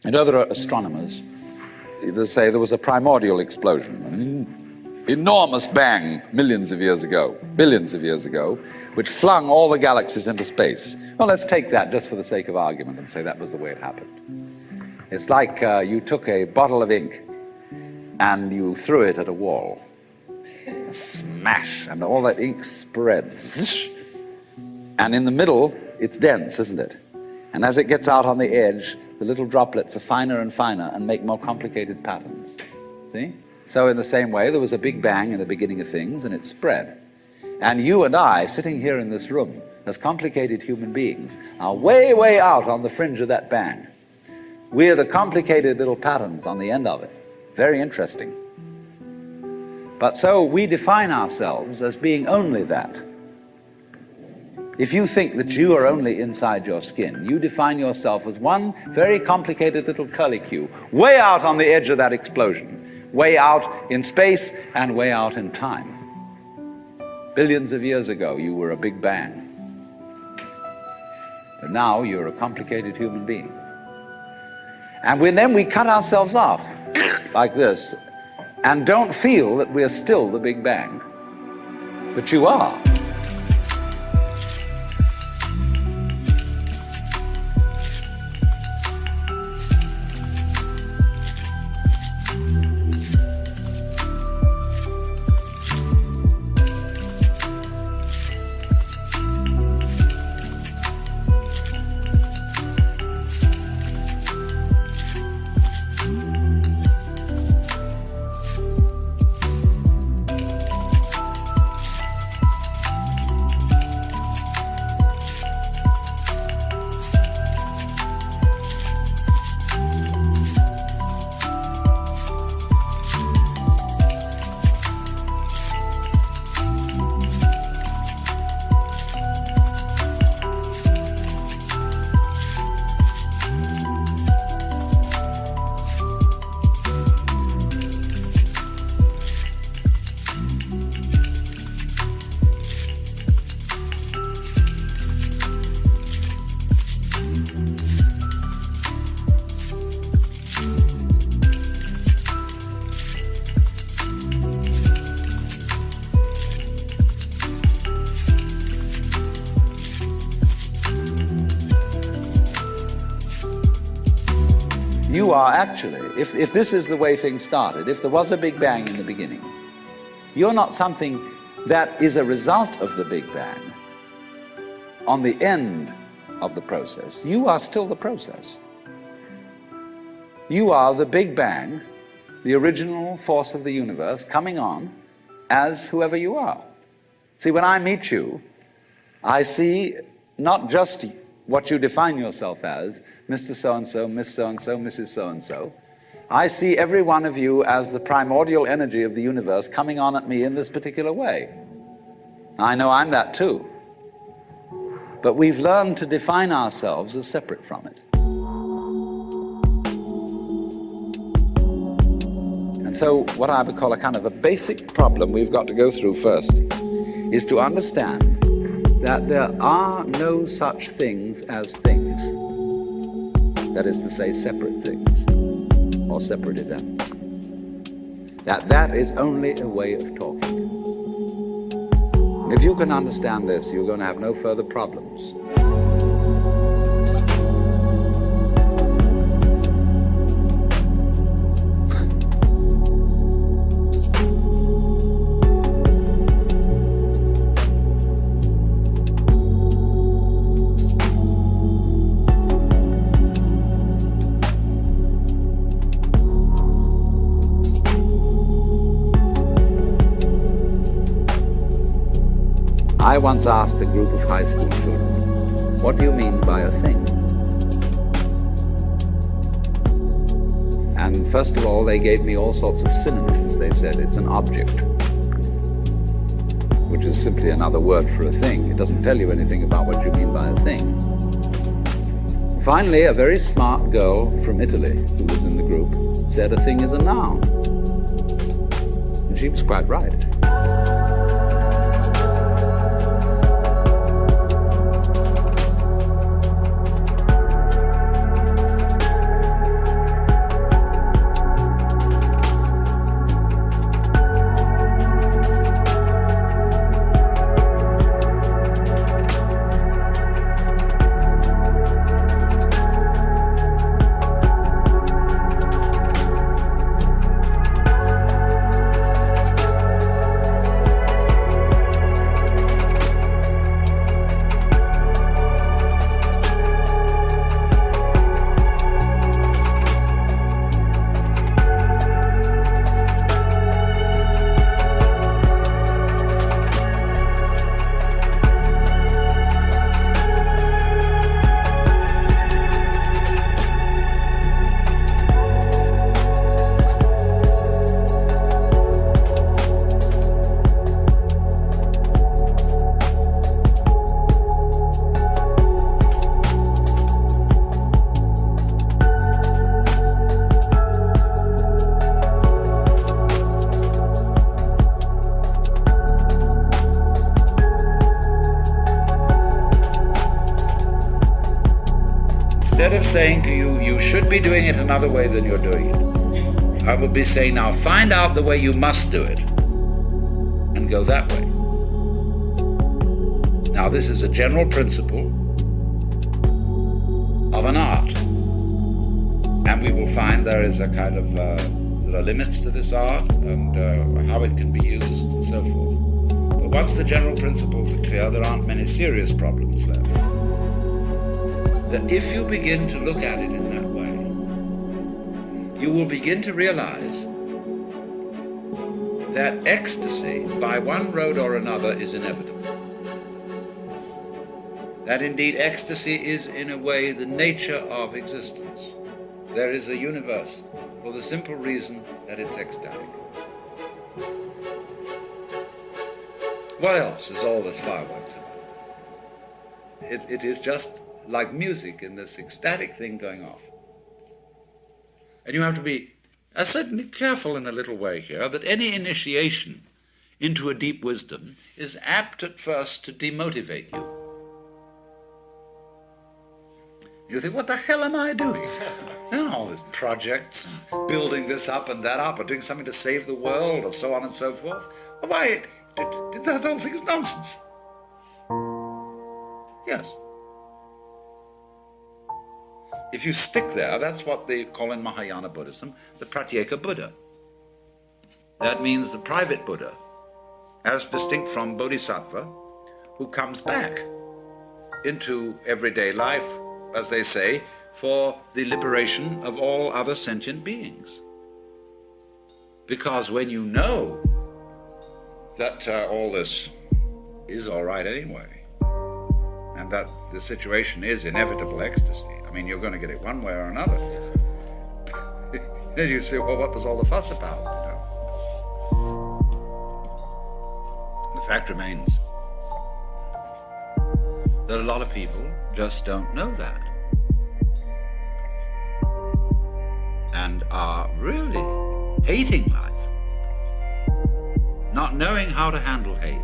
And other astronomers, they say there was a primordial explosion, an enormous bang millions of years ago, billions of years ago, which flung all the galaxies into space. Well, let's take that just for the sake of argument and say that was the way it happened. It's like you took a bottle of ink and you threw it at a wall. Smash, and all that ink spreads. And in the middle, it's dense, isn't it? And as it gets out on the edge, the little droplets are finer and finer and make more complicated patterns. See? So in the same way, there was a big bang in the beginning of things, and it spread. And you and I, sitting here in this room, as complicated human beings, are way, way out on the fringe of that bang. We're the complicated little patterns on the end of it. Very interesting. But so we define ourselves as being only that. If you think that you are only inside your skin, you define yourself as one very complicated little curlicue, way out on the edge of that explosion, way out in space and way out in time. Billions of years ago, you were a big bang. But now you're a complicated human being. And then we cut ourselves off like this and don't feel that we're still the Big Bang. But you are. You are actually, if this is the way things started, if there was a Big Bang in the beginning, you're not something that is a result of the Big Bang on the end of the process. You are still the process. You are the Big Bang, the original force of the universe, coming on as whoever you are. See, when I meet you, I see not just what you define yourself as, Mr. So-and-so, Miss So-and-so, Mrs. So-and-so. I see every one of you as the primordial energy of the universe coming on at me in this particular way. I know I'm that too. But we've learned to define ourselves as separate from it. And so what I would call a kind of a basic problem we've got to go through first is to understand that there are no such things as things. That is to say, separate things or separate events. That is only a way of talking. And if you can understand this, you're going to have no further problems. I once asked a group of high school children, what do you mean by a thing? And first of all, they gave me all sorts of synonyms. They said it's an object, which is simply another word for a thing. It doesn't tell you anything about what you mean by a thing. Finally, a very smart girl from Italy who was in the group said a thing is a noun. And she was quite right. saying to you, you should be doing it another way than you're doing it, I would be saying, now find out the way you must do it and go that way. Now, this is a general principle of an art. And we will find there is a kind of, there are limits to this art and how it can be used and so forth. But once the general principles are clear, there aren't many serious problems left. That if you begin to look at it in that way, you will begin to realize that ecstasy, by one road or another, is inevitable. That indeed ecstasy is, in a way, the nature of existence. There is a universe for the simple reason that it's ecstatic. What else is all this fireworks about? It is just like music in this ecstatic thing going off. And you have to be certainly careful in a little way here that any initiation into a deep wisdom is apt at first to demotivate you. You think, what the hell am I doing? And all these projects, and building this up and that up, or doing something to save the world, or so on and so forth. Why, the whole thing is nonsense. Yes. If you stick there, that's what they call in Mahayana Buddhism the Pratyeka Buddha. That means the private Buddha, as distinct from Bodhisattva, who comes back into everyday life, as they say, for the liberation of all other sentient beings. Because when you know that all this is all right anyway, and that the situation is inevitable ecstasy, I mean, you're going to get it one way or another. Then you say, well, what was all the fuss about? You know? The fact remains that a lot of people just don't know that, and are really hating life, not knowing how to handle hate.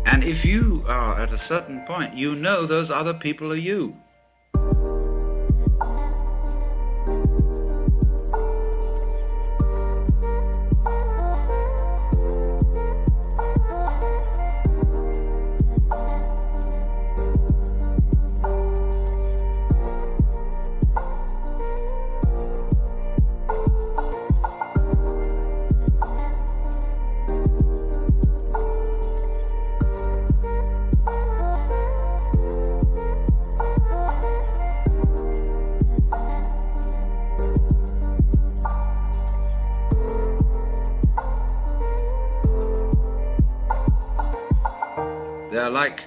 And if you are at a certain point, you know those other people are you. They're like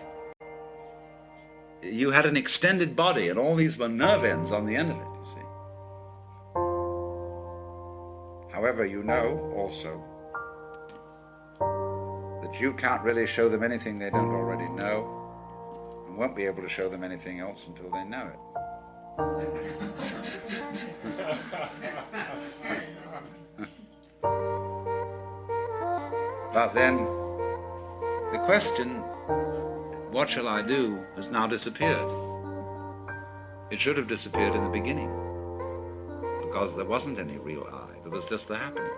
you had an extended body and all these were nerve ends on the end of it, you see. However, you know also that you can't really show them anything they don't already know, and won't be able to show them anything else until they know it. But then the question, what shall I do, has now disappeared. It should have disappeared in the beginning, because there wasn't any real I, there was just the happening.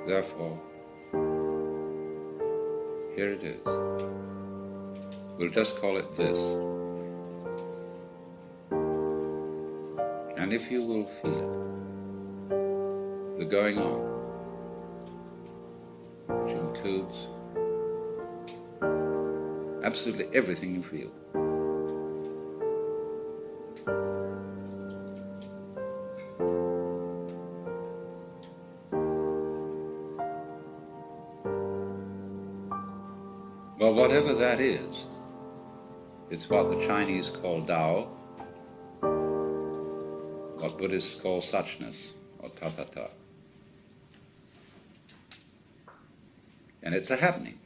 Therefore, here it is. We'll just call it this. And if you will feel it, the going on, which includes absolutely everything you feel, Well, whatever that is, it's what the Chinese call Tao, what Buddhists call suchness, or tathata. And it's a happening.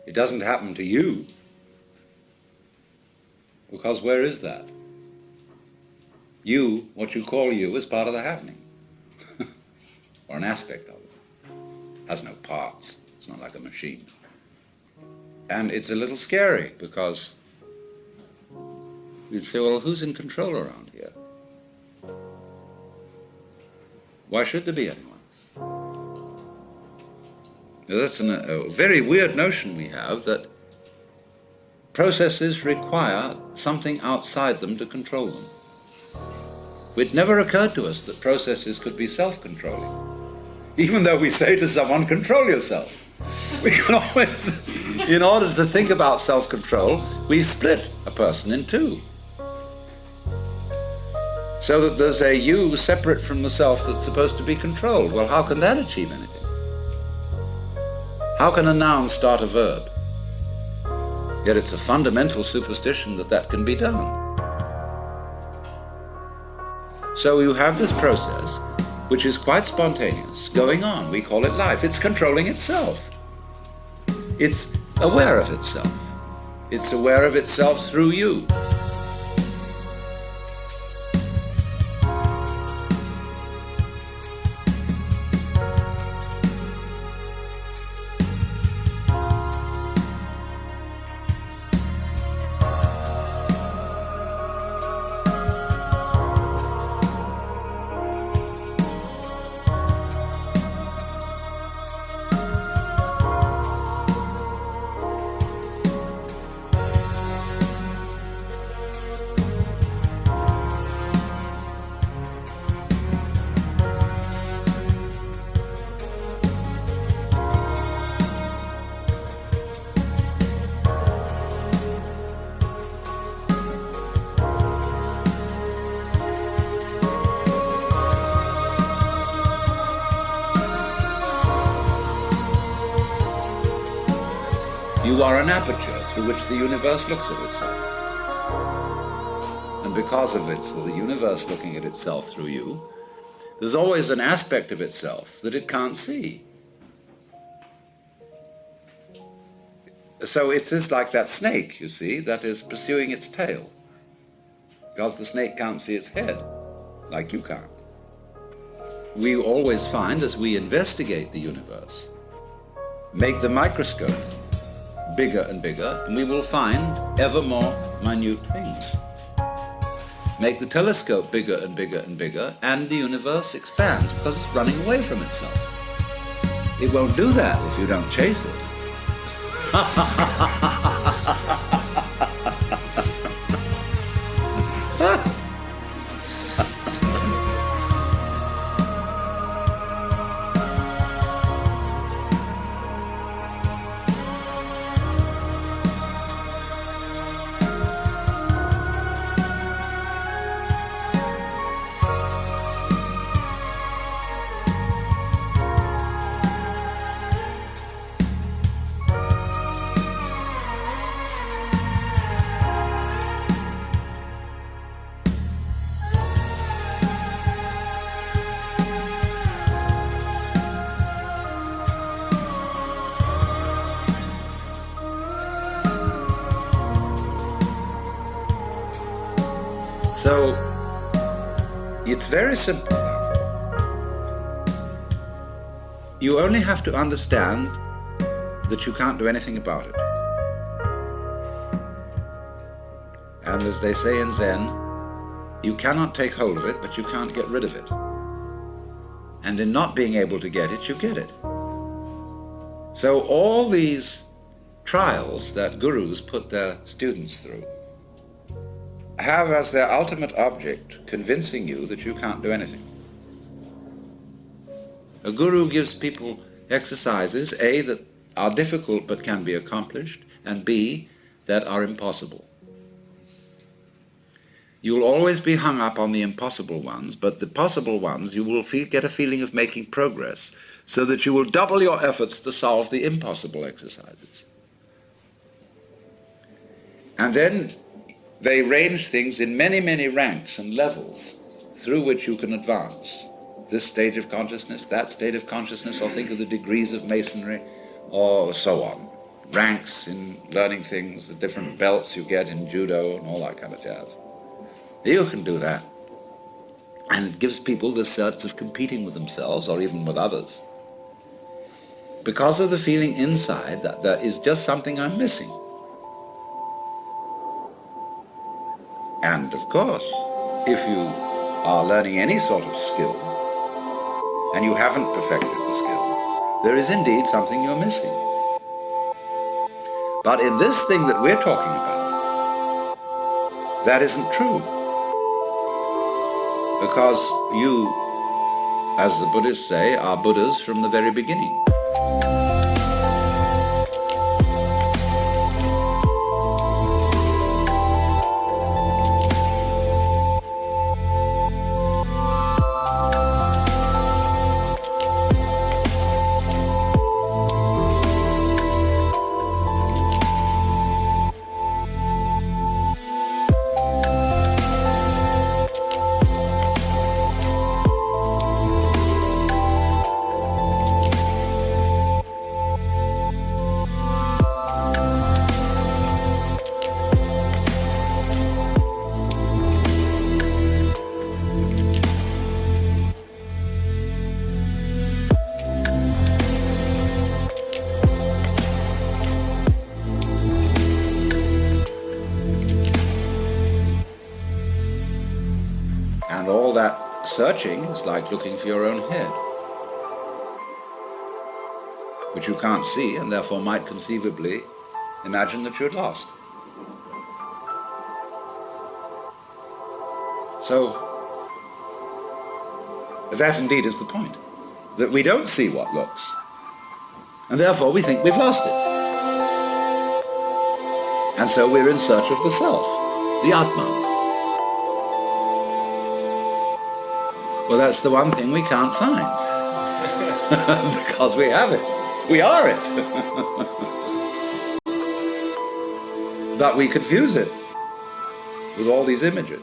It doesn't happen to you, because where is that? You, what you call you, is part of the happening, or an aspect of it. It has no parts. It's not like a machine. And it's a little scary, because you'd say, well, who's in control around here? Why should there be anyone? Now, that's a very weird notion we have, that processes require something outside them to control them. It never occurred to us that processes could be self-controlling, even though we say to someone, control yourself. We can always, in order to think about self-control, we split a person in two, so that there's a you separate from the self that's supposed to be controlled. Well, how can that achieve anything? How can a noun start a verb? Yet it's a fundamental superstition that that can be done. So you have this process, which is quite spontaneous, going on. We call it life. It's controlling itself. It's aware of itself. It's aware of itself through you. You are an aperture through which the universe looks at itself. And because of the universe looking at itself through you, there's always an aspect of itself that it can't see. So it is like that snake, you see, that is pursuing its tail, because the snake can't see its head, like you can't. We always find, as we investigate the universe, make the microscope bigger and bigger, and we will find ever more minute things. Make the telescope bigger and bigger and bigger, and the universe expands because it's running away from itself. It won't do that if you don't chase it. So, it's very simple. You only have to understand that you can't do anything about it. And as they say in Zen, you cannot take hold of it, but you can't get rid of it. And in not being able to get it, you get it. So all these trials that gurus put their students through have as their ultimate object convincing you that you can't do anything. A guru gives people exercises, A, that are difficult but can be accomplished, and B, that are impossible. You'll always be hung up on the impossible ones, but the possible ones you will get a feeling of making progress, so that you will double your efforts to solve the impossible exercises. And then they range things in many, many ranks and levels through which you can advance. This stage of consciousness, that state of consciousness, or think of the degrees of masonry, or so on. Ranks in learning things, the different belts you get in judo and all that kind of jazz. You can do that. And it gives people this sense of competing with themselves or even with others, because of the feeling inside that there is just something I'm missing. And of course, if you are learning any sort of skill and you haven't perfected the skill, there is indeed something you're missing. But in this thing that we're talking about, that isn't true. Because you, as the Buddhists say, are Buddhas from the very beginning. All that searching is like looking for your own head, which you can't see and therefore might conceivably imagine that you're lost. So that indeed is the point, that we don't see what looks, and therefore we think we've lost it. And so we're in search of the self, the Atman. Well, that's the one thing we can't find, because we have it. We are it. But we confuse it with all these images.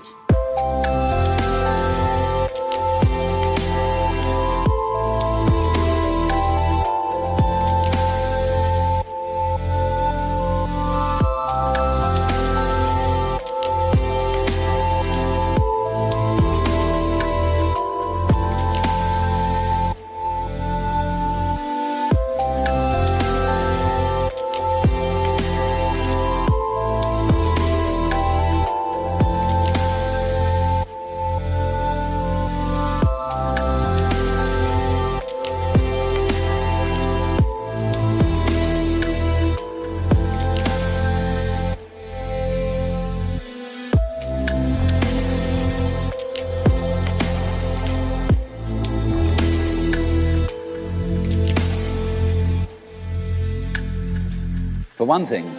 For one thing,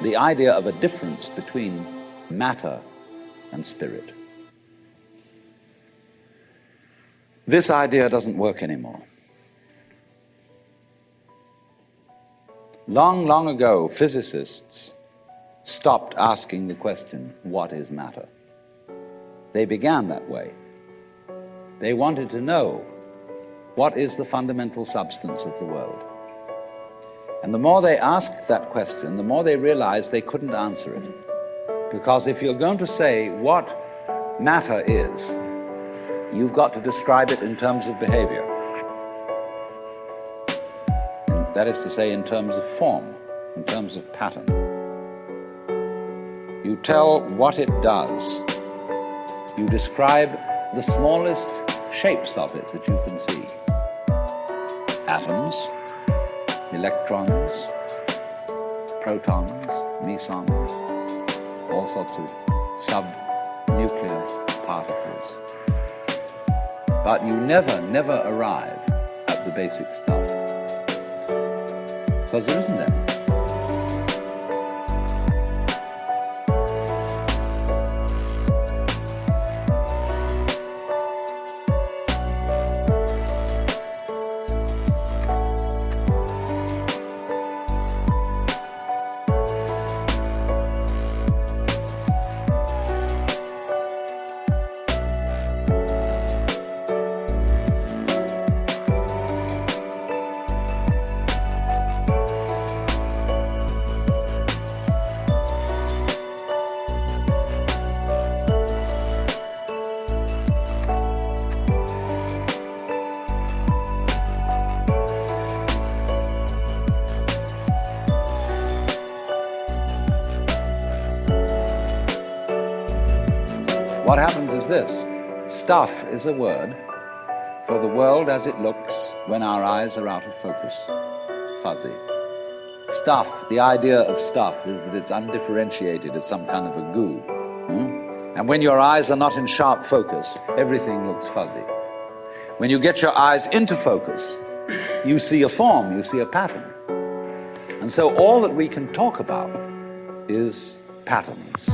the idea of a difference between matter and spirit. This idea doesn't work anymore. Long, long ago, physicists stopped asking the question, what is matter? They began that way. They wanted to know, what is the fundamental substance of the world? And the more they asked that question, the more they realized they couldn't answer it. Because if you're going to say what matter is, you've got to describe it in terms of behavior. That is to say, in terms of form, in terms of pattern. You tell what it does. You describe the smallest shapes of it that you can see. Atoms, electrons, protons, mesons, all sorts of sub-nuclear particles. But you never arrive at the basic stuff, because there isn't any. What happens is this. Stuff is a word for the world as it looks when our eyes are out of focus. Fuzzy. Stuff, the idea of stuff is that it's undifferentiated, it's some kind of a goo. And when your eyes are not in sharp focus, everything looks fuzzy. When you get your eyes into focus, you see a form, you see a pattern. And so all that we can talk about is patterns.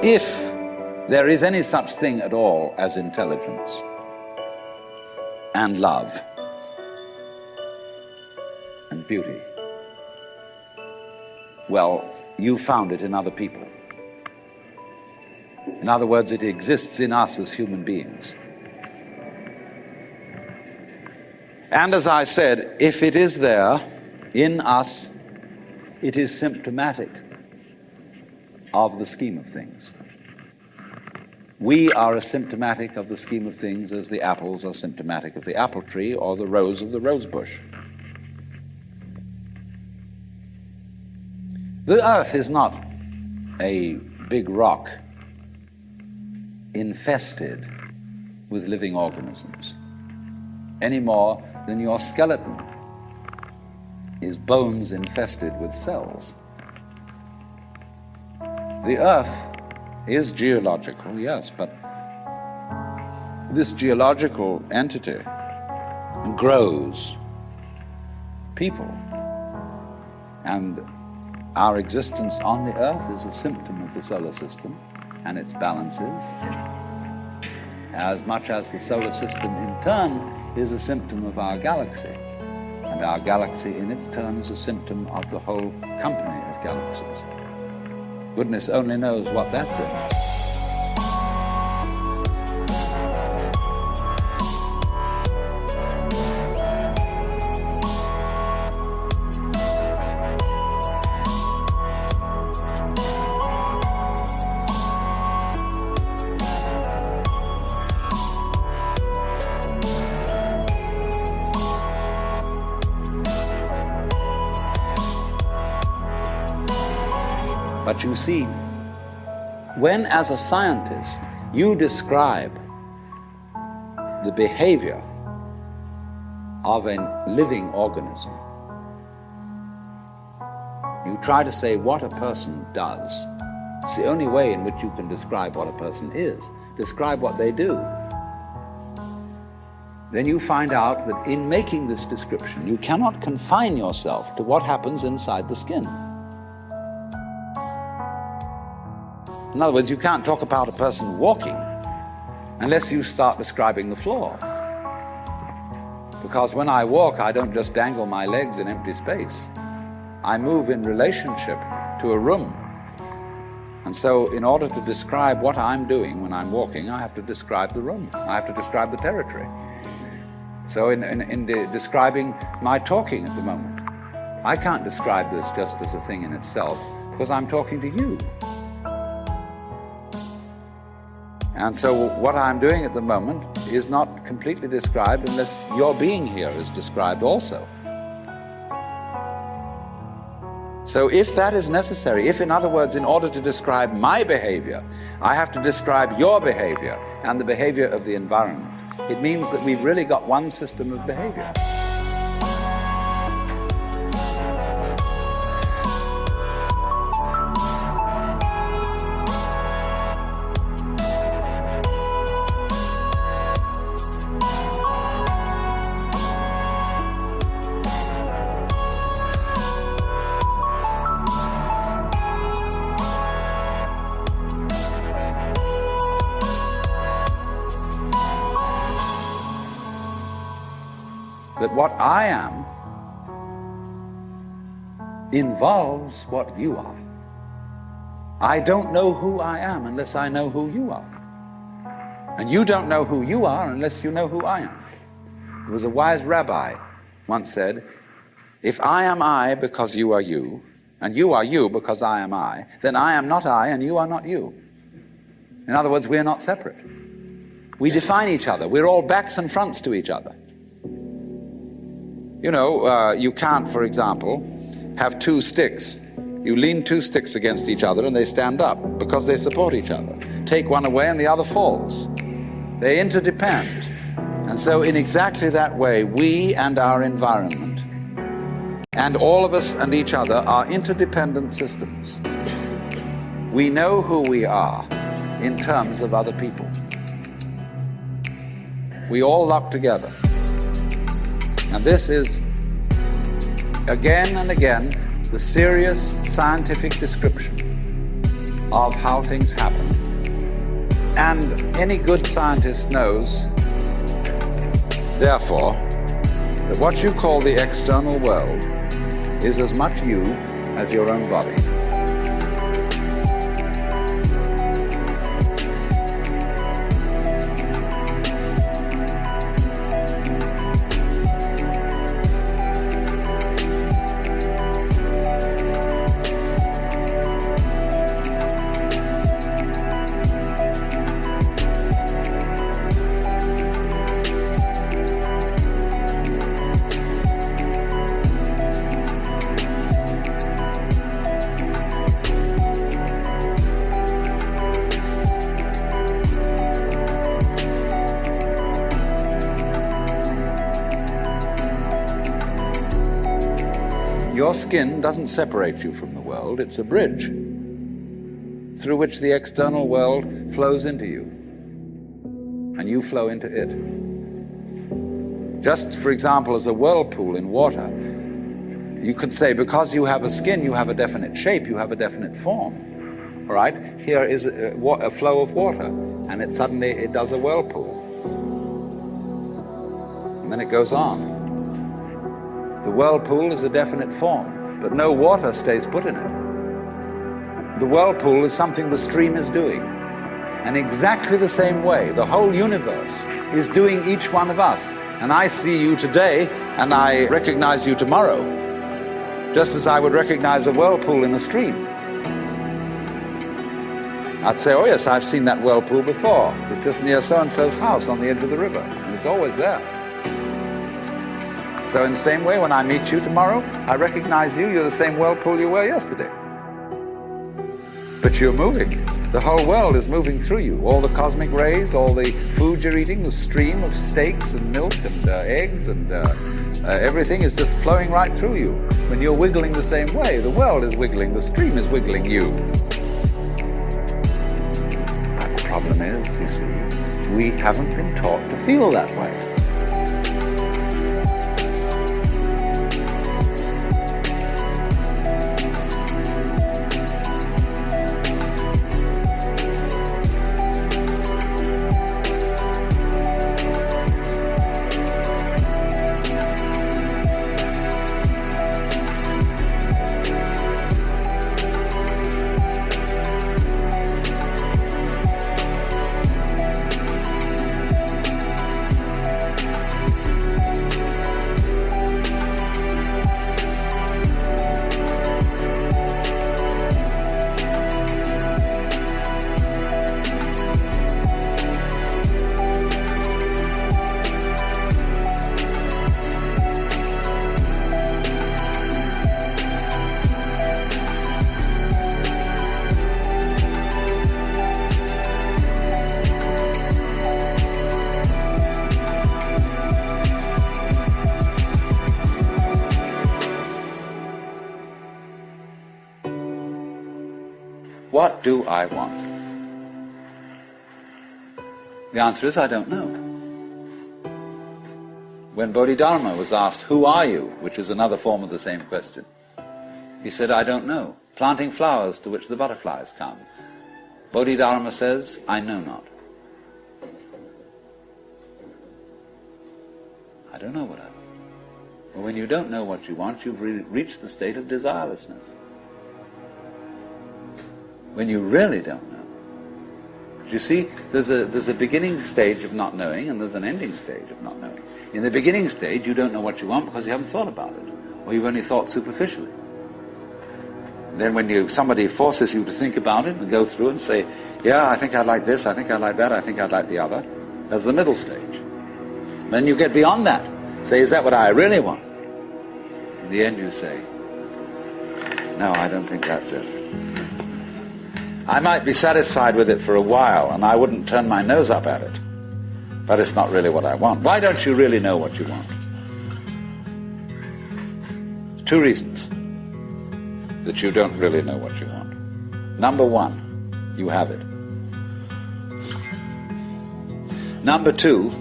If there is any such thing at all as intelligence and love and beauty, well, you found it in other people. In other words, it exists in us as human beings. And as I said, if it is there in us, it is symptomatic of the scheme of things. We are as symptomatic of the scheme of things as the apples are symptomatic of the apple tree or the rose of the rose bush. The earth is not a big rock infested with living organisms, any more than your skeleton is bones infested with cells. The earth is geological, yes, but this geological entity grows people. And our existence on the earth is a symptom of the solar system and its balances, as much as the solar system in turn is a symptom of our galaxy. And our galaxy in its turn is a symptom of the whole company of galaxies. Goodness only knows what that's in. But you see, when as a scientist you describe the behavior of a living organism, you try to say what a person does. It's the only way in which you can describe what a person is. Describe what they do. Then you find out that in making this description, you cannot confine yourself to what happens inside the skin. In other words, you can't talk about a person walking unless you start describing the floor. Because when I walk, I don't just dangle my legs in empty space. I move in relationship to a room. And so in order to describe what I'm doing when I'm walking, I have to describe the room. I have to describe the territory. So in describing my talking at the moment, I can't describe this just as a thing in itself, because I'm talking to you. And so what I'm doing at the moment is not completely described unless your being here is described also. So if that is necessary, if in other words, in order to describe my behavior, I have to describe your behavior and the behavior of the environment, it means that we've really got one system of behavior. That what I am involves what you are. I don't know who I am unless I know who you are. And you don't know who you are unless you know who I am. There was a wise rabbi once said, if I am I because you are you, and you are you because I am I, then I am not I and you are not you. In other words, we are not separate. We define each other. We're all backs and fronts to each other. You know, you can't, for example, have two sticks. You lean two sticks against each other and they stand up because they support each other. Take one away and the other falls. They interdepend. And so in exactly that way, we and our environment, and all of us and each other, are interdependent systems. We know who we are in terms of other people. We all lock together. And this is, again and again, the serious scientific description of how things happen. And any good scientist knows, therefore, that what you call the external world is as much you as your own body. Your skin doesn't separate you from the world, it's a bridge through which the external world flows into you, and you flow into it. Just, for example, as a whirlpool in water, you could say, because you have a skin, you have a definite shape, you have a definite form. All right? Here is a flow of water, and it suddenly does a whirlpool. And then it goes on. The whirlpool is a definite form, but no water stays put in it. The whirlpool is something the stream is doing. And exactly the same way, the whole universe is doing each one of us. And I see you today, and I recognize you tomorrow, just as I would recognize a whirlpool in a stream. I'd say, oh yes, I've seen that whirlpool before. It's just near so-and-so's house on the edge of the river, and it's always there. So in the same way, when I meet you tomorrow, I recognize you, you're the same whirlpool you were yesterday. But you're moving. The whole world is moving through you. All the cosmic rays, all the food you're eating, the stream of steaks and milk and eggs and everything is just flowing right through you. When you're wiggling the same way, the world is wiggling, the stream is wiggling you. But the problem is, you see, we haven't been taught to feel that way. What do I want? The answer is, I don't know. When Bodhidharma was asked, who are you? Which is another form of the same question. He said, I don't know. Planting flowers to which the butterflies come. Bodhidharma says, I know not. I don't know what I want. Well, when you don't know what you want, you've reached the state of desirelessness. When you really don't know. You see, there's a beginning stage of not knowing, and there's an ending stage of not knowing. In the beginning stage, you don't know what you want because you haven't thought about it, or you've only thought superficially. And then when somebody forces you to think about it and go through and say, yeah, I think I'd like this, I think I'd like that, I think I'd like the other, there's the middle stage. Then you get beyond that. Say, is that what I really want? In the end you say, no, I don't think that's it. I might be satisfied with it for a while, and I wouldn't turn my nose up at it. But it's not really what I want. Why don't you really know what you want? 2 reasons that you don't really know what you want. Number 1, you have it. Number 2,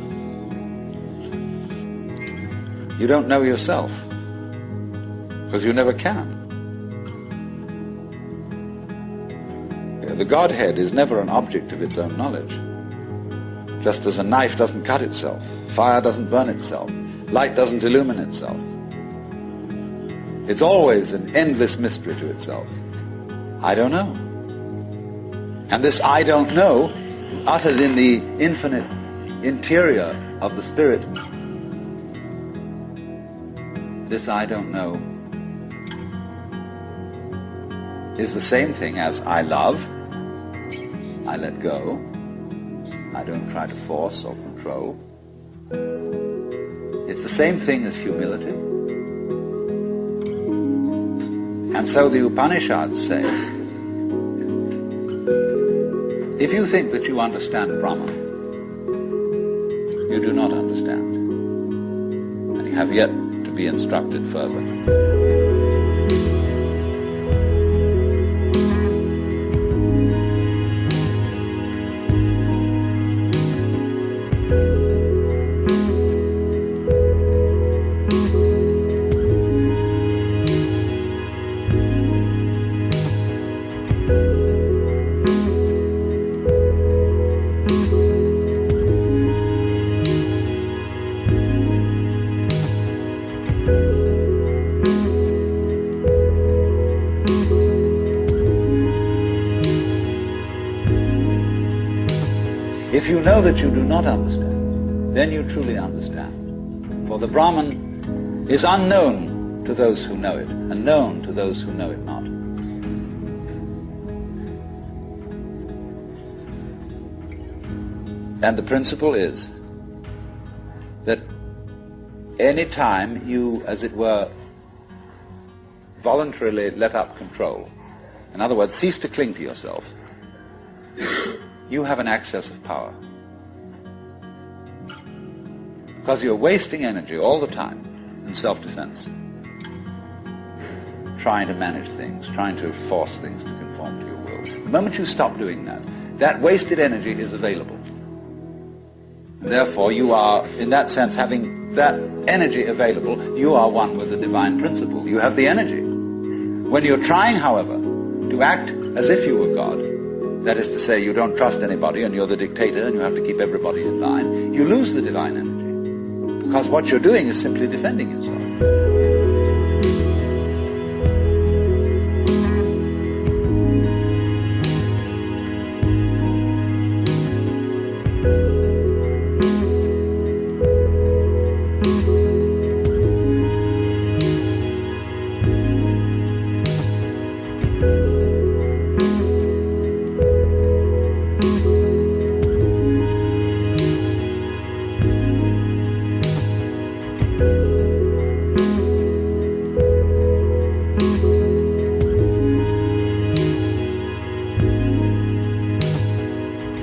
you don't know yourself, because you never can. The Godhead is never an object of its own knowledge. Just as a knife doesn't cut itself, fire doesn't burn itself, light doesn't illumine itself. It's always an endless mystery to itself. I don't know. And this I don't know, uttered in the infinite interior of the spirit, this I don't know is the same thing as I love, I let go, I don't try to force or control. It's the same thing as humility. And so the Upanishads say, if you think that you understand Brahman, you do not understand. And you have yet to be instructed further. If you know that you do not understand, then you truly understand. For the Brahman is unknown to those who know it, and known to those who know it not. And the principle is that any time you, as it were, voluntarily let up control, in other words, cease to cling to yourself, you have an access of power. Because you're wasting energy all the time in self-defense, trying to manage things, trying to force things to conform to your will. The moment you stop doing that, that wasted energy is available. And therefore you are, in that sense, having that energy available, you are one with the divine principle. You have the energy. When you're trying, however, to act as if you were God, that is to say, you don't trust anybody and you're the dictator and you have to keep everybody in line, you lose the divine energy. Because what you're doing is simply defending yourself.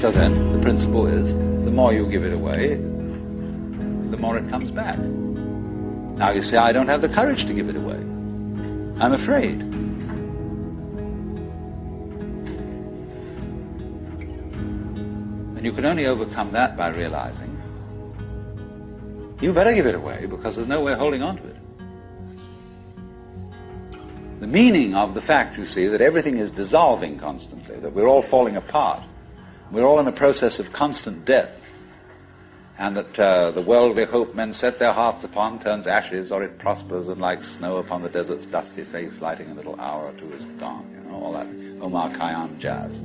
So then, the principle is, the more you give it away, the more it comes back. Now you say, I don't have the courage to give it away. I'm afraid. And you can only overcome that by realizing you better give it away, because there's no way of holding on to it. The meaning of the fact, you see, that everything is dissolving constantly, that we're all falling apart, we're all in a process of constant death, and that the world we hope men set their hearts upon turns ashes, or it prospers, and like snow upon the desert's dusty face, lighting a little hour or two is gone. You know, all that Omar Khayyam jazz.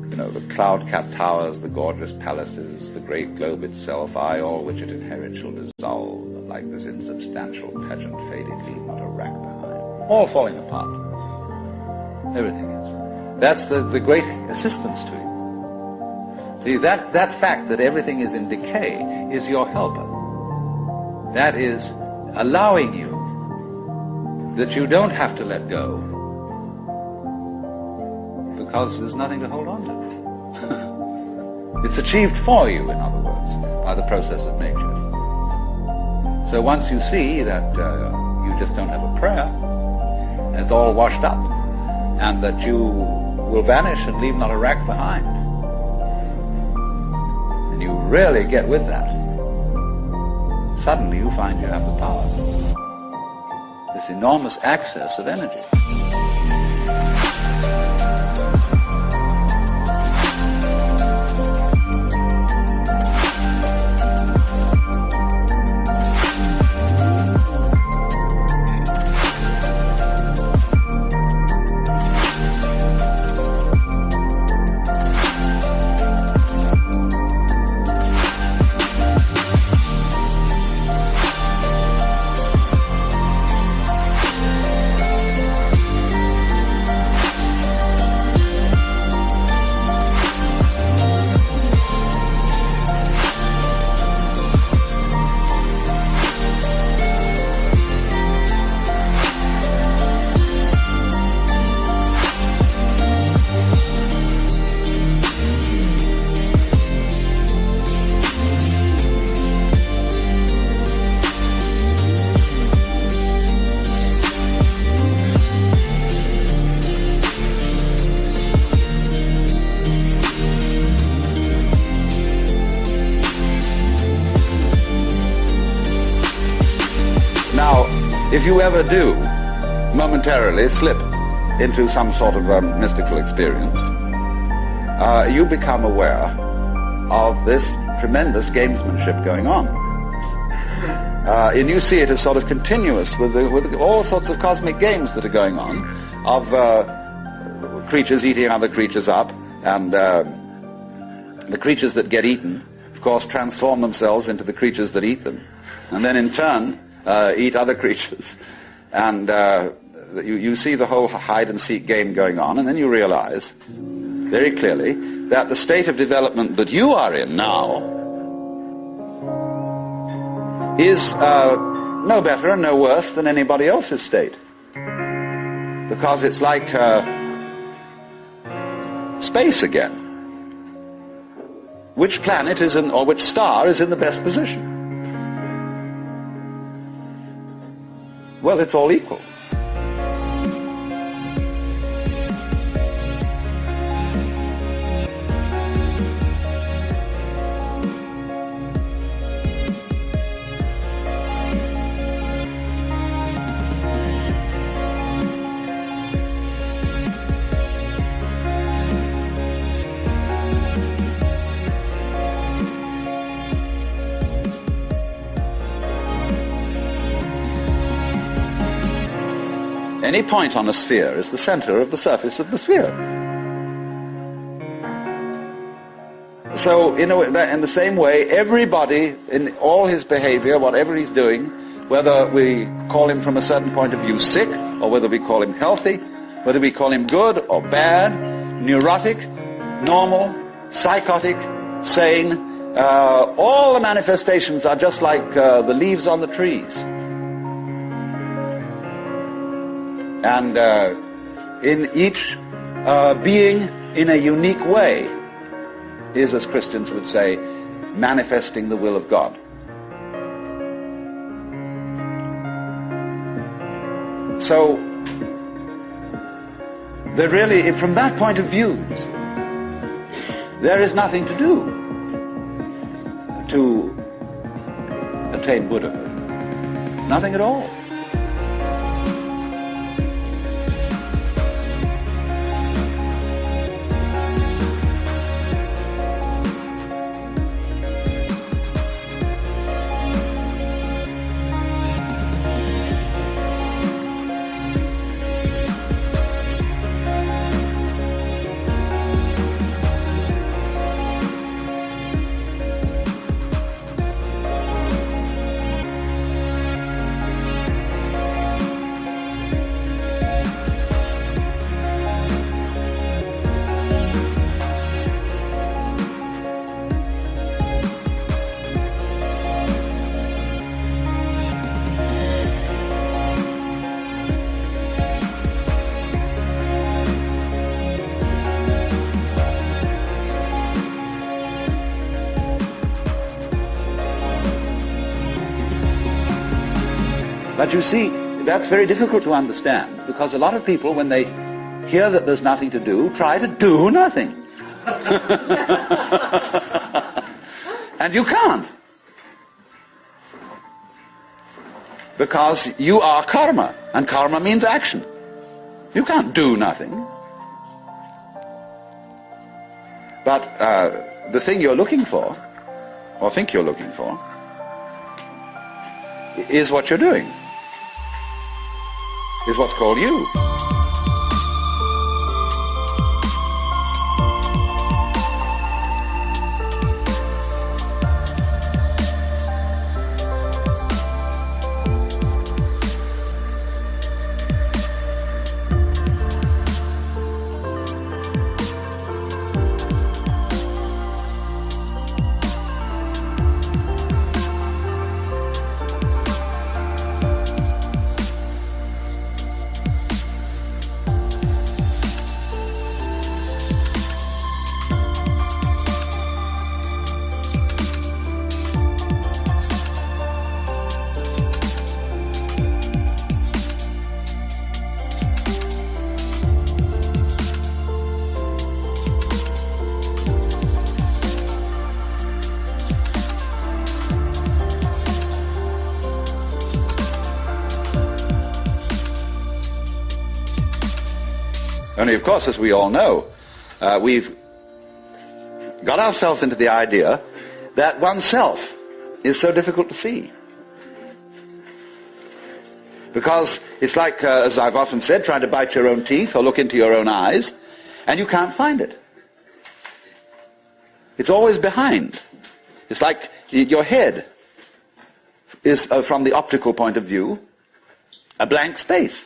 You know, the cloud-capped towers, the gorgeous palaces, the great globe itself, I, all which it inherits, shall dissolve, like this insubstantial pageant faded, leave not a rack behind. All falling apart. Everything is. That's the great assistance to you. See, that fact that everything is in decay is your helper. That is allowing you that you don't have to let go, because there's nothing to hold on to. It's achieved for you, in other words, by the process of nature. So once you see that you just don't have a prayer, and it's all washed up, and that you will vanish and leave not a rack behind, and you really get with that, suddenly you find you have the power. This enormous access of energy. If you ever do momentarily slip into some sort of mystical experience, you become aware of this tremendous gamesmanship going on. And you see it as sort of continuous with all sorts of cosmic games that are going on, of creatures eating other creatures up, and the creatures that get eaten, of course, transform themselves into the creatures that eat them, and then in turn eat other creatures. And you see the whole hide-and-seek game going on, and then you realize very clearly that the state of development that you are in now is no better and no worse than anybody else's state. Because it's like space again. Which planet is in, or which star is in the best position? Well, it's all equal. Any point on a sphere is the center of the surface of the sphere. So, in the same way, everybody, in all his behavior, whatever he's doing, whether we call him from a certain point of view sick, or whether we call him healthy, whether we call him good or bad, neurotic, normal, psychotic, sane, all the manifestations are just like the leaves on the trees. And in each being in a unique way is, as Christians would say, manifesting the will of God. So that really, from that point of view, there is nothing to do to attain Buddhahood. Nothing at all. But you see, that's very difficult to understand, because a lot of people, when they hear that there's nothing to do, try to do nothing. And you can't. Because you are karma, and karma means action. You can't do nothing. But the thing you're looking for, or think you're looking for, is what you're doing. Is what's called you. Only, of course, as we all know, we've got ourselves into the idea that oneself is so difficult to see. Because it's like, as I've often said, trying to bite your own teeth or look into your own eyes, and you can't find it. It's always behind. It's like your head is, from the optical point of view, a blank space.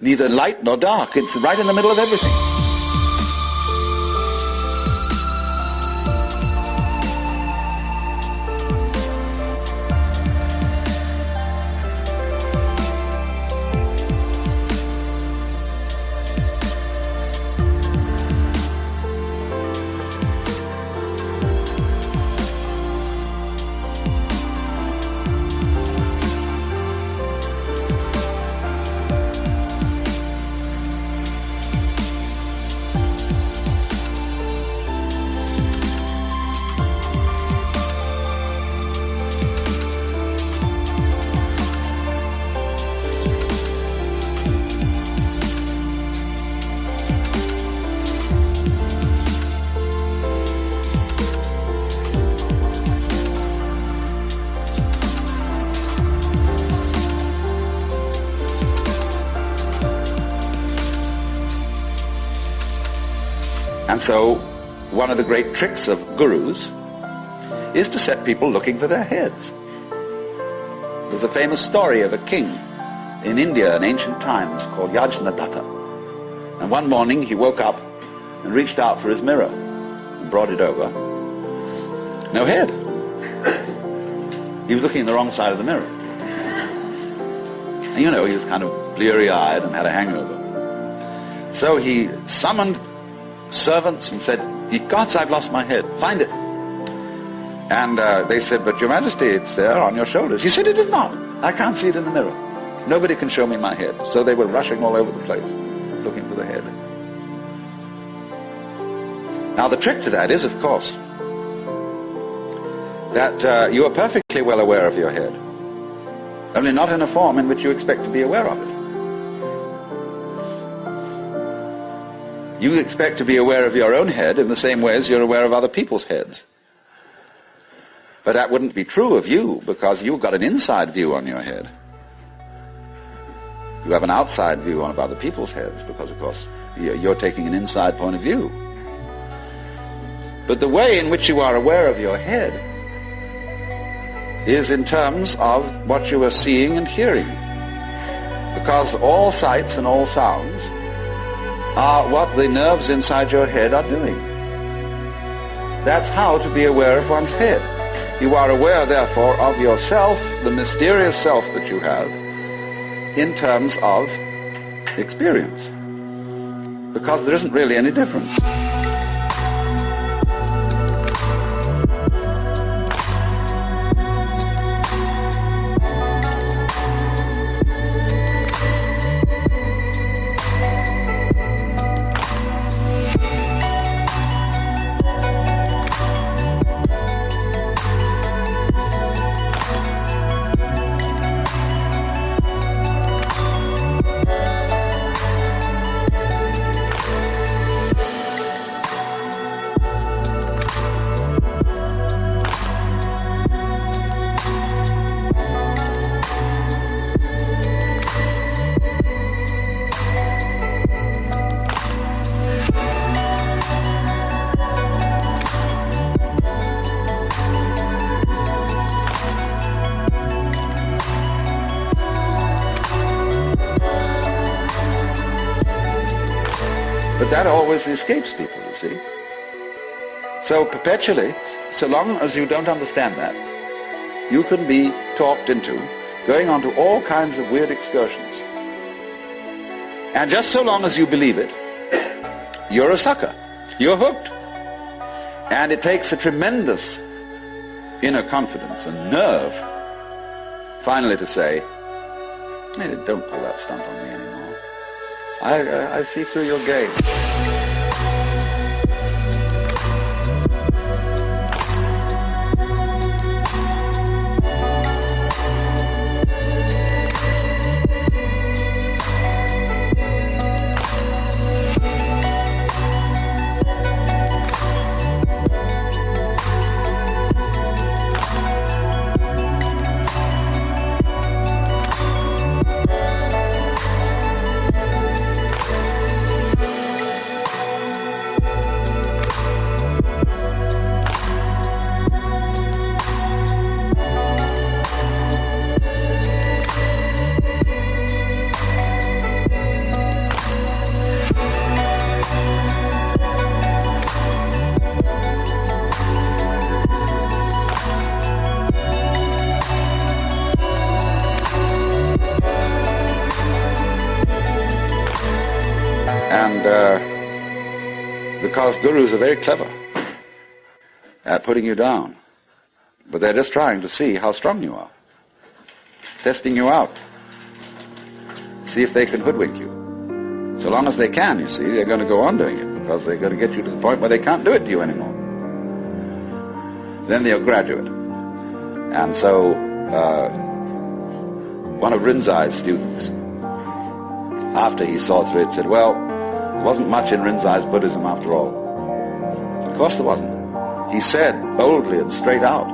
Neither light nor dark. It's right in the middle of everything. And so, one of the great tricks of gurus is to set people looking for their heads. There's a famous story of a king in India in ancient times called Yajnadatta. And one morning he woke up and reached out for his mirror and brought it over. No head. He was looking in the wrong side of the mirror. And you know, he was kind of bleary-eyed and had a hangover. So he summoned servants and said, "Ye gods, I've lost my head. Find it." And they said, "But Your Majesty, it's there on your shoulders." He said, "It is not. I can't see it in the mirror. Nobody can show me my head." So they were rushing all over the place. looking for the head. Now the trick to that is, of course, that you are perfectly well aware of your head, only not in a form in which you expect to be aware of it. You expect to be aware of your own head in the same way as you're aware of other people's heads. But that wouldn't be true of you, because you've got an inside view on your head. You have an outside view on other people's heads, because, of course, you're taking an inside point of view. But the way in which you are aware of your head is in terms of what you are seeing and hearing. Because all sights and all sounds are what the nerves inside your head are doing. That's how to be aware of one's head. You are aware, therefore, of yourself, the mysterious self that you have, in terms of experience. Because there isn't really any difference. But that always escapes people, you see. So perpetually, so long as you don't understand that, you can be talked into going on to all kinds of weird excursions. And just so long as you believe it, you're a sucker. You're hooked. And it takes a tremendous inner confidence and nerve finally to say, hey, don't pull that stunt on me anymore. I see through your game. And because gurus are very clever at putting you down, but they're just trying to see how strong you are, testing you out, see if they can hoodwink you. So long as they can, you see, they're going to go on doing it, because they're going to get you to the point where they can't do it to you anymore. Then they're a graduate. And so one of Rinzai's students, after he saw Thrid, said, well, there wasn't much in Rinzai's Buddhism after all. Of course there wasn't. He said boldly and straight out,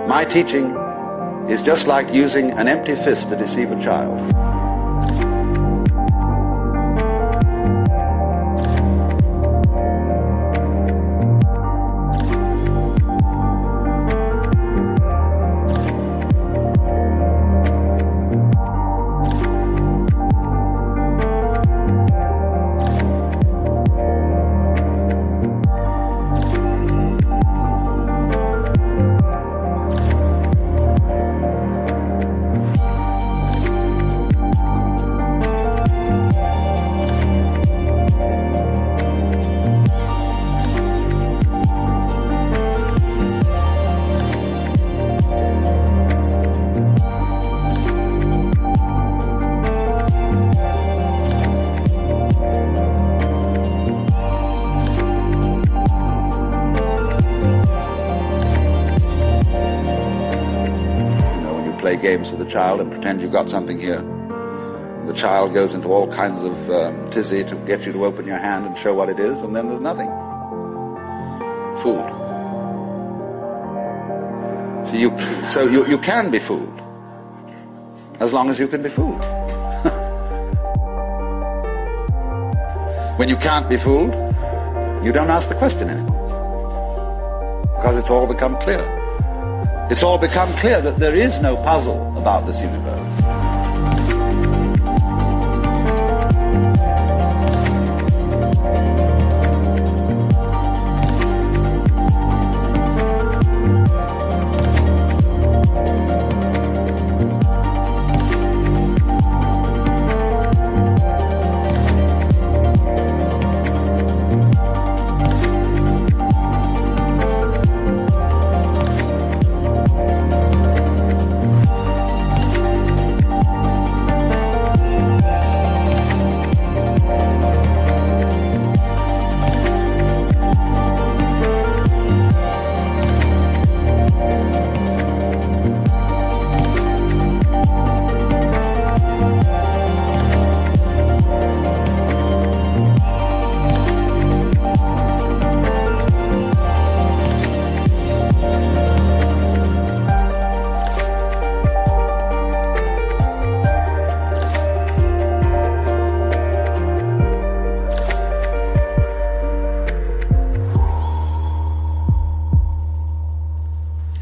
my teaching is just like using an empty fist to deceive a child. games with the child and pretend you've got something here. The child goes into all kinds of tizzy to get you to open your hand and show what it is, and then there's nothing. Fooled. So you can be fooled, as long as you can be fooled. When you can't be fooled, you don't ask the question anymore, because it's all become clear. It's all become clear that there is no puzzle about this universe.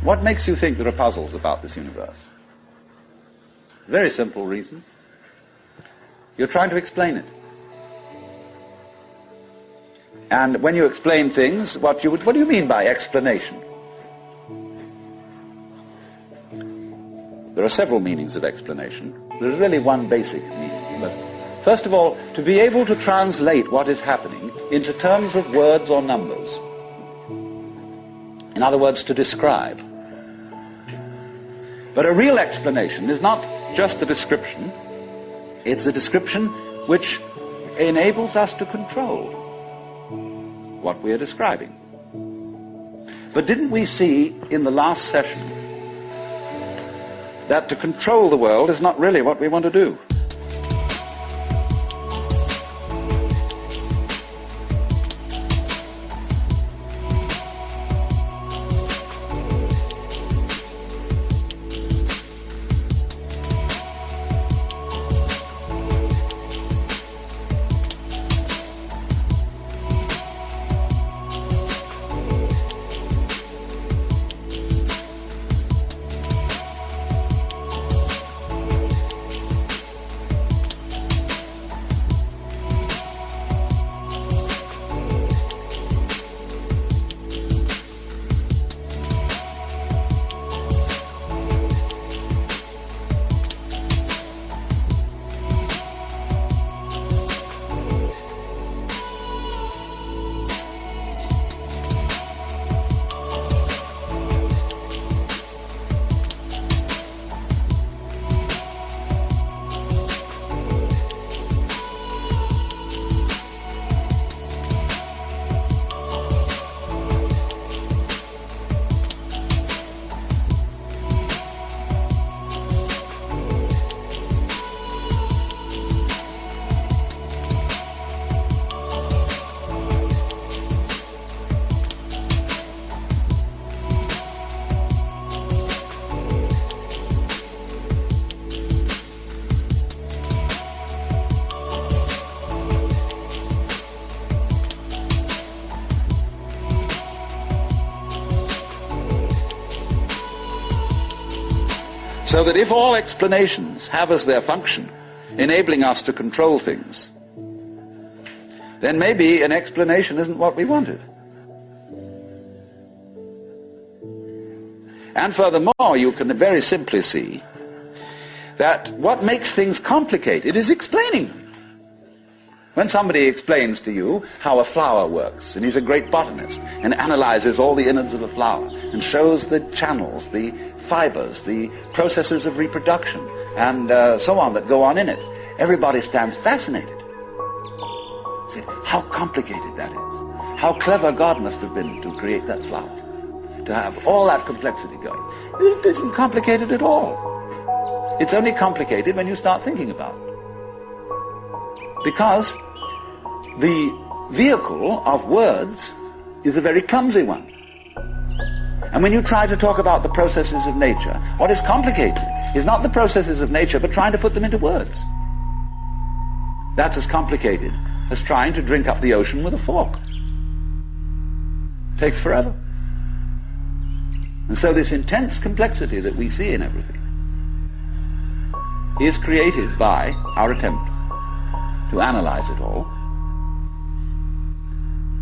What makes you think there are puzzles about this universe? Very simple reason. You're trying to explain it. And when you explain things, what do you mean by explanation? There are several meanings of explanation. There's really one basic meaning. But first of all, to be able to translate what is happening into terms of words or numbers. In other words, to describe. But a real explanation is not just a description. It's a description which enables us to control what we are describing. But didn't we see in the last session that to control the world is not really what we want to do? So that if all explanations have as their function enabling us to control things, then maybe an explanation isn't what we wanted. And furthermore, you can very simply see that what makes things complicated is explaining them. When somebody explains to you how a flower works, and he's a great botanist, and analyzes all the innards of a flower, and shows the channels, the fibers, the processes of reproduction, and so on that go on in it, everybody stands fascinated. See how complicated that is. How clever God must have been to create that flower, to have all that complexity going. It isn't complicated at all. It's only complicated when you start thinking about it. Because the vehicle of words is a very clumsy one. And when you try to talk about the processes of nature, what is complicated is not the processes of nature, but trying to put them into words. That's as complicated as trying to drink up the ocean with a fork. It takes forever. And so this intense complexity that we see in everything is created by our attempt to analyze it all.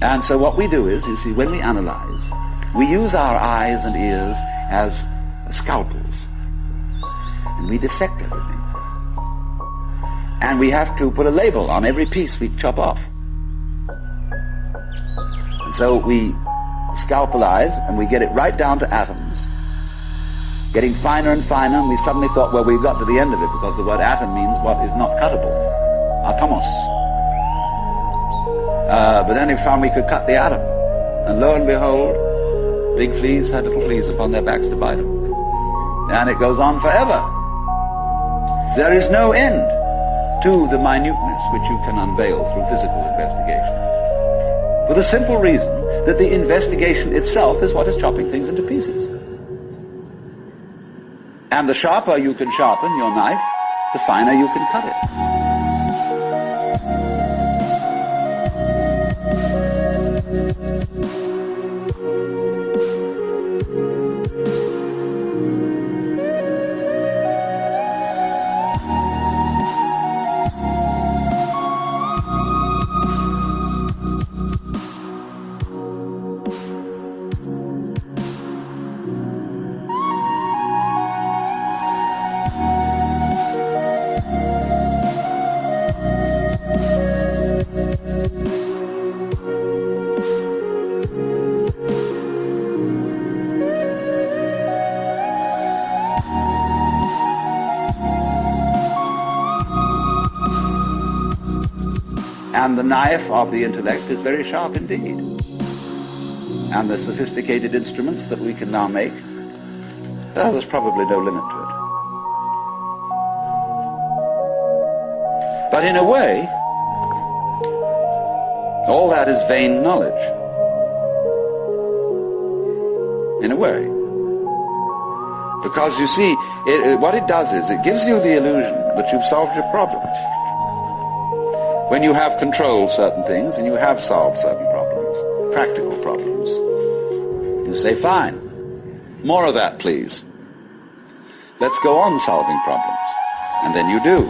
And so what we do is, you see, when we analyze, we use our eyes and ears as scalpels. And we dissect everything. And we have to put a label on every piece we chop off. And so we scalpelize and we get it right down to atoms, getting finer and finer, and we suddenly thought, well, we've got to the end of it, because the word atom means what is not cuttable, atomos. But then we found we could cut the atom, and lo and behold, big fleas had little fleas upon their backs to bite them. And it goes on forever. There is no end to the minuteness which you can unveil through physical investigation. For the simple reason that the investigation itself is what is chopping things into pieces. And the sharper you can sharpen your knife, the finer you can cut it. And the knife of the intellect is very sharp indeed. And the sophisticated instruments that we can now make, there's probably no limit to it. But in a way, all that is vain knowledge. In a way. Because you see, what it does is it gives you the illusion that you've solved your problems. When you have controlled certain things and you have solved certain problems, practical problems, you say, fine, more of that, please. Let's go on solving problems. And then you do.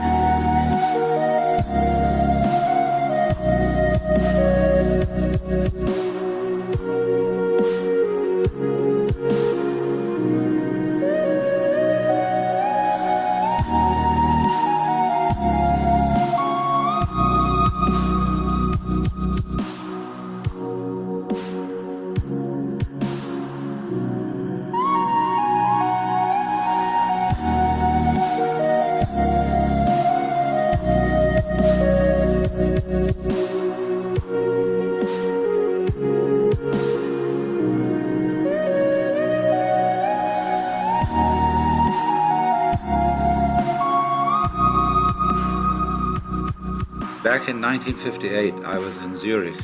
Back in 1958, I was in Zurich,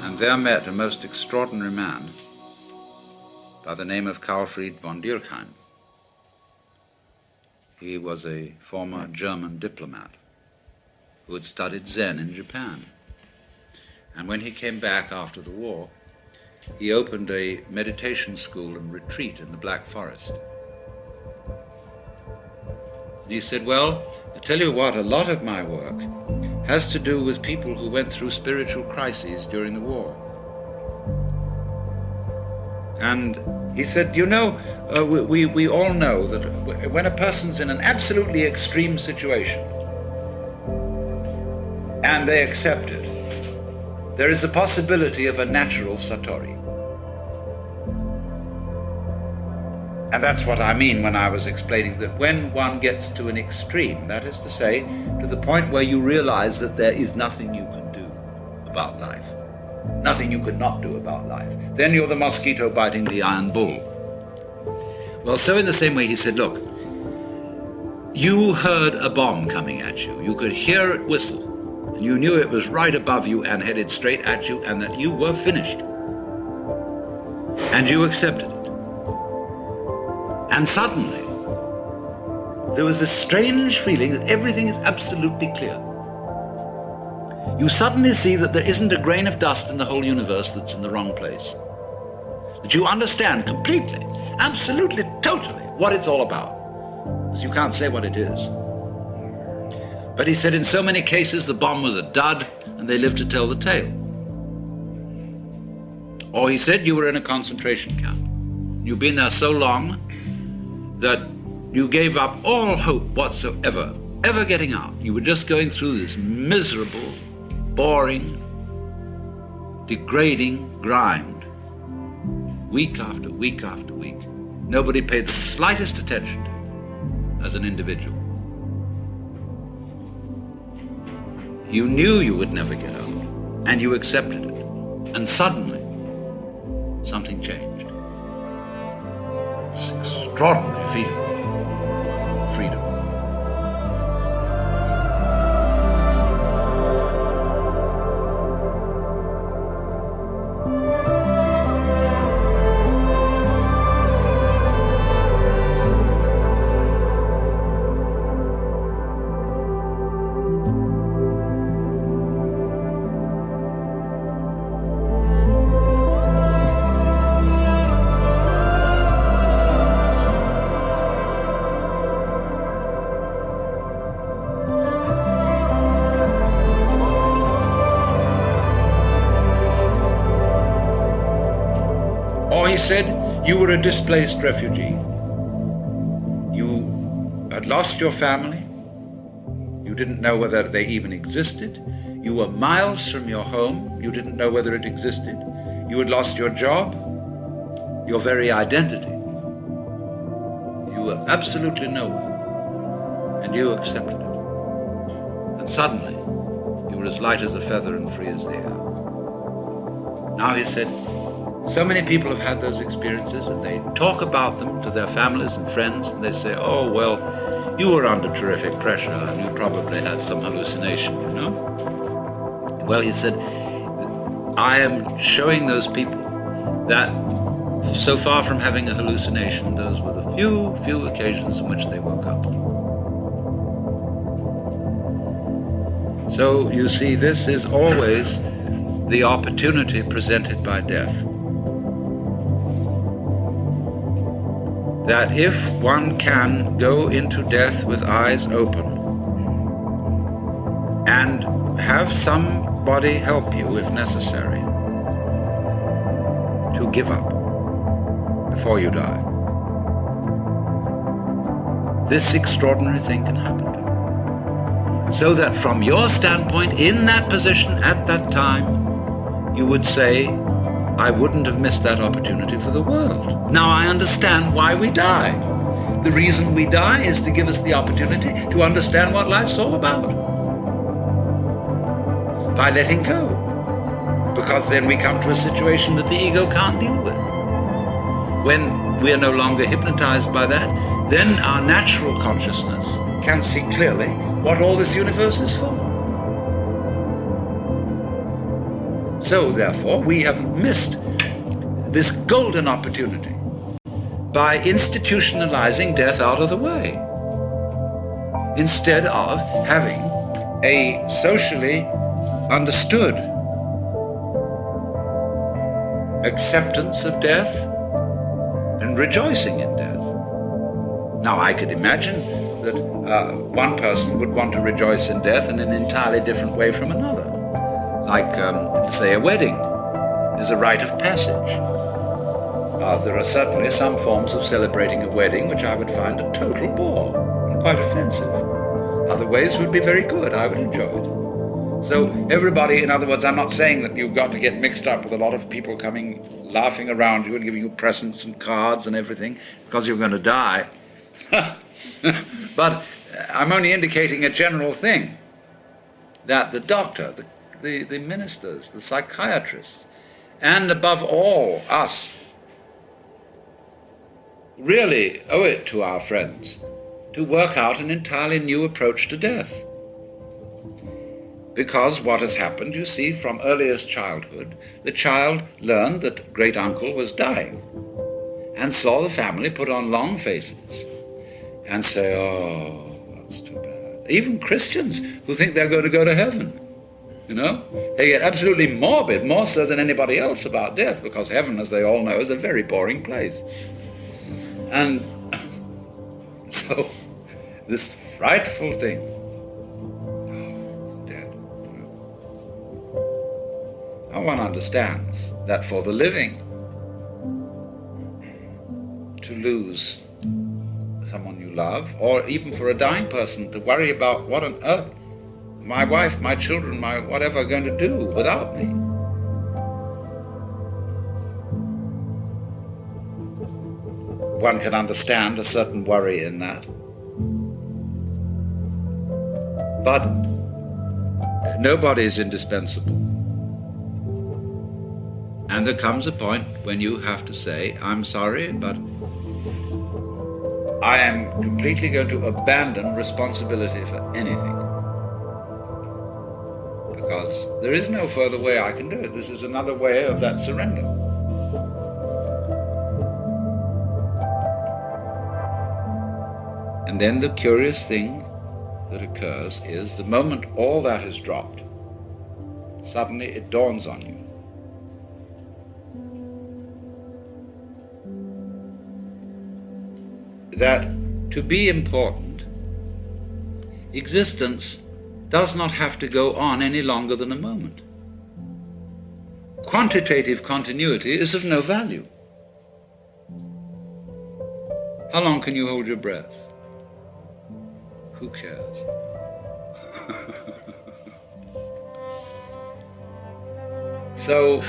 and there met a most extraordinary man by the name of Thrid von Dürkheim. He was a former German diplomat who had studied Zen in Japan. And when he came back after the war, he opened a meditation school and retreat in the Black Forest. And he said, well, I tell you what, a lot of my work has to do with people who went through spiritual crises during the war. And he said, you know, we all know that when a person's in an absolutely extreme situation and they accept it, there is a possibility of a natural satori. And that's what I mean when I was explaining that when one gets to an extreme, that is to say, to the point where you realize that there is nothing you can do about life, nothing you could not do about life, then you're the mosquito biting the iron bull. Well, so in the same way he said, look, you heard a bomb coming at you. You could hear it whistle. And you knew it was right above you and headed straight at you and that you were finished. And you accepted it. And suddenly, there was this strange feeling that everything is absolutely clear. You suddenly see that there isn't a grain of dust in the whole universe that's in the wrong place. That you understand completely, absolutely, totally what it's all about. Because you can't say what it is. But he said in so many cases the bomb was a dud and they lived to tell the tale. Or he said you were in a concentration camp. You've been there so long that you gave up all hope whatsoever, ever getting out. You were just going through this miserable, boring, degrading grind, week after week after week. Nobody paid the slightest attention to it as an individual. You knew you would never get out, and you accepted it. And suddenly, something changed. This extraordinary feeling of freedom. He said you were a displaced refugee. You had lost your family. You didn't know whether they even existed. You were miles from your home. You didn't know whether it existed. You had lost your job, your very identity. You were absolutely nowhere, and you accepted it. And suddenly, you were as light as a feather and free as the air. Now he said, so many people have had those experiences and they talk about them to their families and friends and they say, oh, well, you were under terrific pressure and you probably had some hallucination, you know? Well, he said, I am showing those people that so far from having a hallucination, those were the few occasions in which they woke up. So you see, this is always the opportunity presented by death. That if one can go into death with eyes open and have somebody help you if necessary to give up before you die, this extraordinary thing can happen to you. So that from your standpoint, in that position at that time, you would say, I wouldn't have missed that opportunity for the world. Now I understand why we die. The reason we die is to give us the opportunity to understand what life's all about. By letting go. Because then we come to a situation that the ego can't deal with. When we are no longer hypnotized by that, then our natural consciousness can see clearly what all this universe is for. So, therefore, we have missed this golden opportunity by institutionalizing death out of the way, instead of having a socially understood acceptance of death and rejoicing in death. Now, I could imagine that one person would want to rejoice in death in an entirely different way from another. Like, say, a wedding is a rite of passage. There are certainly some forms of celebrating a wedding which I would find a total bore and quite offensive. Other ways would be very good. I would enjoy it. So everybody, in other words, I'm not saying that you've got to get mixed up with a lot of people coming, laughing around you and giving you presents and cards and everything because you're going to die. But I'm only indicating a general thing, that the doctor, the ministers, the psychiatrists, and above all, us, really owe it to our friends to work out an entirely new approach to death. Because what has happened, you see, from earliest childhood, the child learned that great uncle was dying and saw the family put on long faces and say, oh, that's too bad. Even Christians who think they're going to go to heaven, you know, they get absolutely morbid, more so than anybody else, about death, because heaven, as they all know, is a very boring place. And so this frightful thing, one understands that for the living, to lose someone you love, or even for a dying person to worry about what on earth my wife, my children, my whatever are going to do without me. One can understand a certain worry in that. But nobody is indispensable. And there comes a point when you have to say, I'm sorry, but I am completely going to abandon responsibility for anything. Because there is no further way I can do it. This is another way of that surrender. And then the curious thing that occurs is the moment all that is dropped, suddenly it dawns on you that to be important, existence does not have to go on any longer than a moment. Quantitative continuity is of no value. How long can you hold your breath? Who cares? So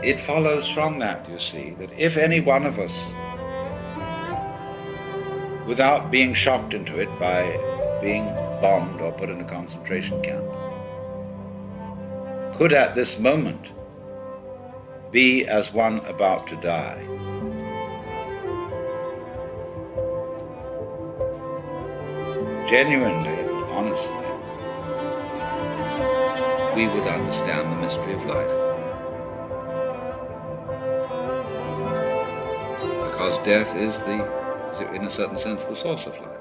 it follows from that, you see, that if any one of us, without being shocked into it by being bombed or put in a concentration camp, could at this moment be as one about to die, genuinely and honestly, we would understand the mystery of life. Because death is in a certain sense, the source of life.